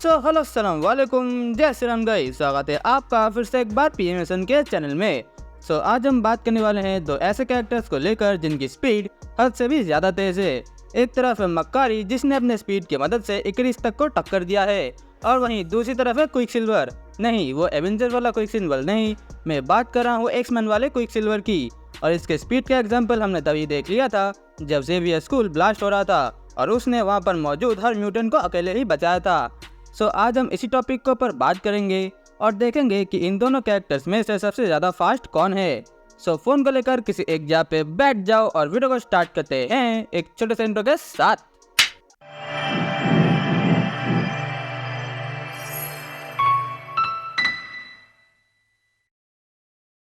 Hello अस्सलाम वालेकुम, जय श्री राम गाइस। स्वागत है आपका फिर से एक बार पीएमएसन के चैनल में। आज हम बात करने वाले हैं दो ऐसे कैरेक्टर्स को लेकर जिनकी स्पीड हद से भी ज़्यादा तेज़ है। एक तरफ है मक्कारी, जिसने अपने स्पीड की मदद से इकरिस तक को टक्कर दिया है, और वहीं दूसरी तरफ है क्विकसिल्वर। नहीं, वो एवेंजर वाला क्विकसिल्वर नहीं, मैं बात कर रहा हूँ एक्समैन वाले क्विकसिल्वर की। और इसके स्पीड का एग्जाम्पल हमने तभी देख लिया था जब ज़ेवियर स्कूल ब्लास्ट हो रहा था और उसने वहाँ पर मौजूद हर म्यूटेंट को अकेले ही बचाया था। आज हम इसी टॉपिक के ऊपर बात करेंगे और देखेंगे कि इन दोनों कैरेक्टर्स में से सबसे ज़्यादा फास्ट कौन है। फ़ोन को लेकर किसी एक जगह पे बैठ जाओ और वीडियो को स्टार्ट करते हैं एक छोटे से इंट्रो के साथ।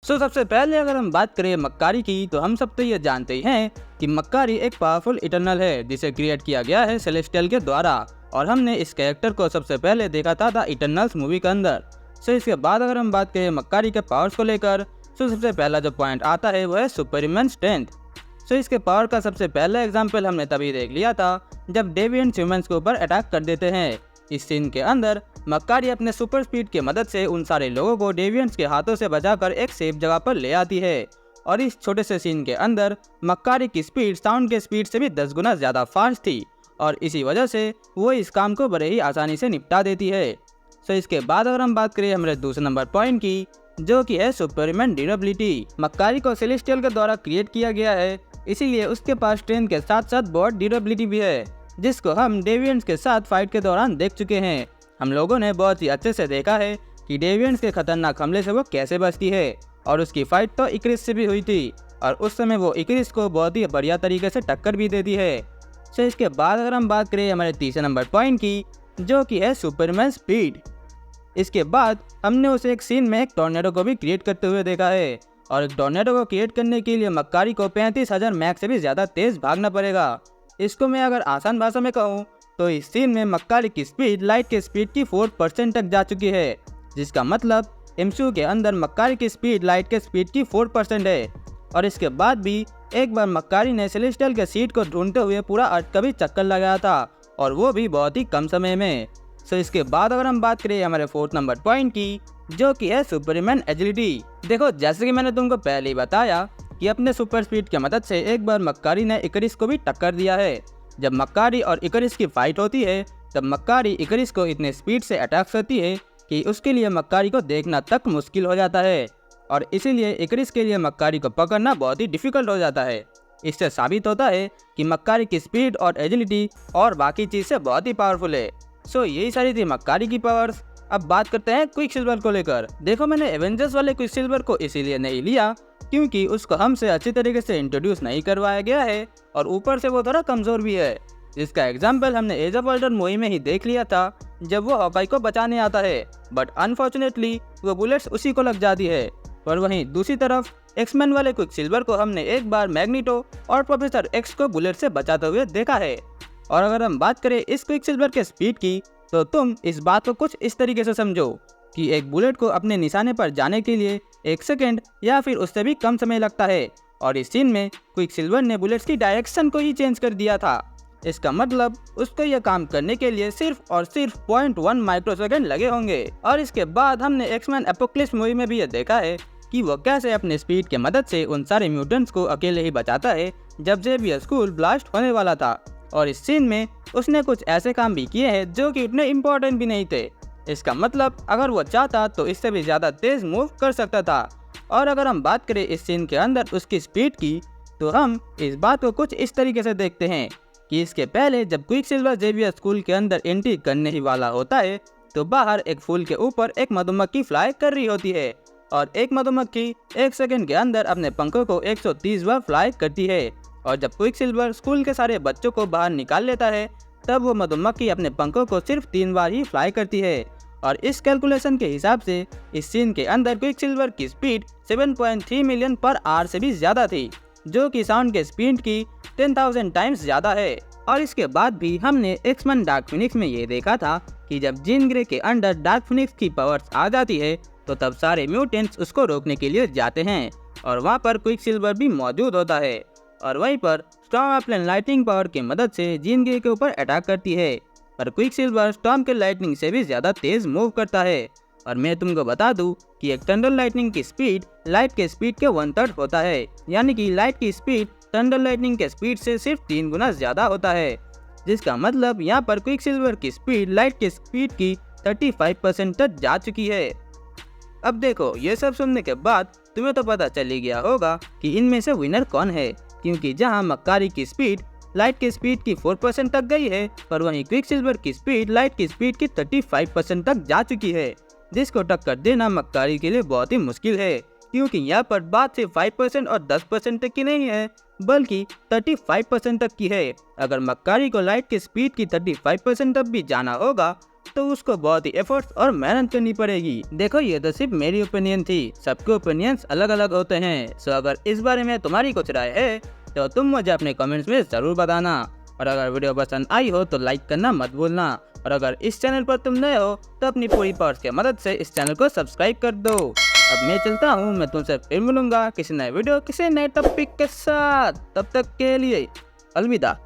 सबसे पहले अगर हम बात करें मक्कारी की, तो हम सब तो ये जानते ही हैं कि मक्कारी एक पावरफुल इटर्नल है जिसे क्रिएट किया गया है सेलेस्टियल के द्वारा, और हमने इस कैरेक्टर को सबसे पहले देखा था द इटर्नल्स मूवी के अंदर। इसके बाद अगर हम बात करें मक्कारी के पावर्स को लेकर, सबसे पहला जो पॉइंट आता है वो है सुपरमैन स्ट्रेंथ। इसके पावर का सबसे पहला एग्जाम्पल हमने तभी देख लिया था जब डेविएंट ह्यूमंस के ऊपर अटैक कर देते हैं। इस सीन के अंदर मक्कारी अपने सुपर स्पीड की मदद से उन सारे लोगों को डेविएंट्स के हाथों से बचाकर एक सेफ जगह पर ले आती है, और इस छोटे से सीन के अंदर मक्कारी की स्पीड साउंड के स्पीड से भी 10 गुना ज़्यादा फास्ट थी, और इसी वजह से वो इस काम को बड़े ही आसानी से निपटा देती है। इसके बाद अगर हम बात करें हमारे दूसरे नंबर पॉइंट की, जो कि है सुपरमैन ड्यूरेबिलिटी। मक्कारी को सेलेस्टियल के द्वारा क्रिएट किया गया है, इसीलिए उसके पास स्ट्रेंथ के साथ साथ बहुत ड्यूरेबिलिटी भी है, जिसको हम डेविएंट्स के साथ फाइट के दौरान देख चुके हैं। हम लोगों ने बहुत ही अच्छे से देखा है कि डेविएंट्स के खतरनाक हमले से वो कैसे बचती है, और उसकी फाइट तो इकरिस से भी हुई थी, और उस समय वो इकरिस को बहुत ही बढ़िया तरीके से टक्कर भी देती है। इसके बाद अगर हम बात करें हमारे तीसरे नंबर पॉइंट की, जो कि है सुपरमैन स्पीड। इसके बाद हमने उसे एक सीन में एक टॉर्नेडो को भी क्रिएट करते हुए देखा है, और एक टॉर्नेडो को क्रिएट करने के लिए मक्कारी को 35,000 मैक्स से भी ज़्यादा तेज़ भागना पड़ेगा। इसको मैं अगर आसान भाषा में कहूँ तो इस सीन में मक्कारी की स्पीड लाइट के स्पीड की 4% तक जा चुकी है, जिसका मतलब एमसीयू के अंदर मक्कारी की स्पीड लाइट के स्पीड की 4% है। और इसके बाद भी एक बार मक्कारी ने सेलेस्टियल के सीट को ढूंढते हुए पूरा अर्थ का भी चक्कर लगाया था, और वो भी बहुत ही कम समय में। इसके बाद अगर हम बात करें हमारे फोर्थ नंबर पॉइंट की, जो कि है सुपरमैन एजिलिटी। देखो, जैसे कि मैंने तुमको पहले ही बताया कि अपने सुपर स्पीड की मदद से एक बार मक्कारी ने इकरिस को भी टक्कर दिया है। जब मक्कारी और इकरिस की फाइट होती है, तब मक्कारी इकरिस को इतने स्पीड से अटैक करती है कि उसके लिए मक्कारी को देखना तक मुश्किल हो जाता है, और इसीलिए इकरिस के लिए मक्कारी को पकड़ना बहुत ही डिफिकल्ट हो जाता है। इससे साबित होता है कि मक्कारी की स्पीड और एजिलिटी और बाकी चीज़ से बहुत ही पावरफुल है। यही सारी थी मक्कारी की पावर्स। अब बात करते हैं क्विकसिल्वर को लेकर। देखो, मैंने एवेंजर्स वाले क्विकसिल्वर को इसीलिए नहीं लिया क्योंकि उसको हमसे अच्छी तरीके से इंट्रोड्यूस नहीं करवाया गया है, और ऊपर से वो थोड़ा कमज़ोर भी है। जिसका एग्जाम्पल हमने एज ऑफ अल्ट्रॉन मूवी में ही देख लिया था जब वो हॉकाई को बचाने आता है, बट अनफॉर्चुनेटली वो बुलेट्स उसी को लग जाती है। और वहीं दूसरी तरफ एक्समैन वाले क्विकसिल्वर को हमने एक बार मैग्नीटो और प्रोफेसर एक्स को बुलेट से बचाते हुए देखा है। और अगर हम बात करें इस क्विकसिल्वर के स्पीड की, तो तुम इस बात को कुछ इस तरीके से समझो कि एक बुलेट को अपने निशाने पर जाने के लिए 1 सेकेंड या फिर उससे भी कम समय लगता है, और इस सीन में क्विकसिल्वर ने बुलेट्स की डायरेक्शन को ही चेंज कर दिया था। इसका मतलब उसको यह काम करने के लिए सिर्फ और सिर्फ 0.1 माइक्रोसेकंड लगे होंगे। और इसके बाद हमने एक्समैन एपोक्लिप्स मूवी में भी यह देखा है कि वो कैसे अपने स्पीड की मदद से उन सारे म्यूटेंट्स को अकेले ही बचाता है जब ज़ेवियर स्कूल ब्लास्ट होने वाला था, और इस सीन में उसने कुछ ऐसे काम भी किए हैं जो कि उतने इम्पोर्टेंट भी नहीं थे। इसका मतलब अगर वो चाहता तो इससे भी ज़्यादा तेज़ मूव कर सकता था। और अगर हम बात करें इस सीन के अंदर उसकी स्पीड की, तो हम इस बात को कुछ इस तरीके से देखते हैं कि इसके पहले जब क्विकसिल्वर ज़ेवियर स्कूल के अंदर एंट्री करने ही वाला होता है, तो बाहर एक फूल के ऊपर एक मधुमक्खी फ्लाई कर रही होती है, और एक मधुमक्खी 1 सेकेंड के अंदर अपने पंखों को 130 बार फ्लाई करती है। और जब क्विकसिल्वर स्कूल के सारे बच्चों को बाहर निकाल लेता है, तब वो मधुमक्खी अपने पंखों को सिर्फ 3 बार ही फ्लाई करती है। और इस कैलकुलेशन के हिसाब से इस सीन के अंदर क्विकसिल्वर की स्पीड 7.3 मिलियन पर आवर से भी ज़्यादा थी, जो कि साउंड के स्पीड की 10,000 टाइम्स ज़्यादा है। और इसके बाद भी हमने एक्समैन डार्क फिनिक्स में ये देखा था कि जब जीन ग्रे के अंदर डार्क फिनिक्स की पावर्स आ जाती है, तो तब सारे म्यूटेंट्स उसको रोकने के लिए जाते हैं, और वहाँ पर क्विकसिल्वर भी मौजूद होता है, और वहीं पर स्टॉर्म अपने लाइटनिंग पावर की मदद से जीन ग्रे के ऊपर अटैक करती है। पर क्विकसिल्वर स्टॉर्म के लाइटनिंग से भी ज़्यादा तेज मूव करता है। और मैं तुमको बता दूं कि एक थंडर लाइटनिंग की स्पीड लाइट के स्पीड के 1/3 होता है, यानी कि लाइट की स्पीड थंडर लाइटनिंग के स्पीड से सिर्फ 3 गुना ज़्यादा होता है, जिसका मतलब यहाँ पर क्विकसिल्वर की स्पीड लाइट के स्पीड की 35% तक जा चुकी है। अब देखो, ये सब सुनने के बाद तुम्हें तो पता चल ही गया होगा कि इनमें से विनर कौन है, क्योंकि जहाँ मक्कारी की स्पीड लाइट की स्पीड की 4% तक गई है, पर वहीं क्विकसिल्वर की स्पीड लाइट की स्पीड की 35% तक जा चुकी है, जिसको टक्कर देना मक्कारी के लिए बहुत ही मुश्किल है, क्योंकि यहाँ पर बात सिर्फ 5% और 10% तक की नहीं है, बल्कि 35% तक की है। अगर मक्कारी को लाइट की स्पीड की 35% तक भी जाना होगा तो उसको बहुत ही एफर्ट्स और मेहनत करनी पड़ेगी। देखो, ये तो सिर्फ मेरी ओपिनियन थी, सबके ओपिनियंस अलग अलग होते हैं। सो अगर इस बारे में तुम्हारी कुछ राय है तो तुम मुझे अपने कमेंट्स में ज़रूर बताना। और अगर वीडियो पसंद आई हो तो लाइक करना मत भूलना। और अगर इस चैनल पर तुम नए हो तो अपनी पूरी पावर्स की मदद से इस चैनल को सब्सक्राइब कर दो। अब मैं चलता हूँ, मैं तुमसे फिर मिलूंगा किसी नए वीडियो किसी नए टॉपिक के साथ। तब तक के लिए अलविदा।